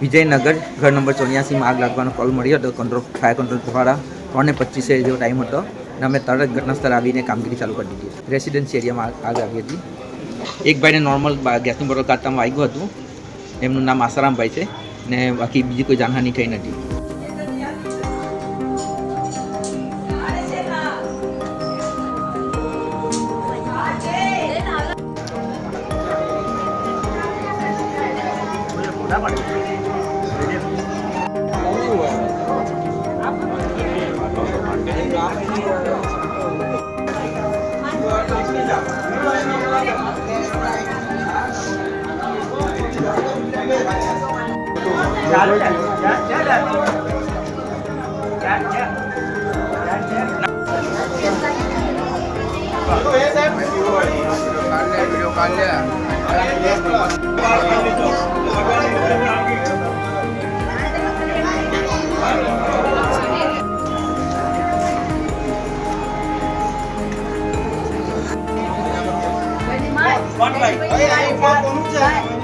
વિજયનગર ઘર નંબર 84માં આગ લાગવાનો કોલ મળ્યો હતો. ફાયર કંટ્રોલ દ્વારા 3:25 જેવો ટાઈમ હતો અને અમે તરત ઘટના સ્થળે આવીને કામગીરી ચાલુ કરી દીધી. રેસિડેન્સી એરિયામાં આગ આવી હતી. એક ભાઈને નોર્મલ ગેસની બોટલ કાઢવામાં આવ્યું હતું. એમનું નામ આસારામભાઈ છે ને બાકી બીજી કોઈ જાનહાનિ થઈ નથી. One by.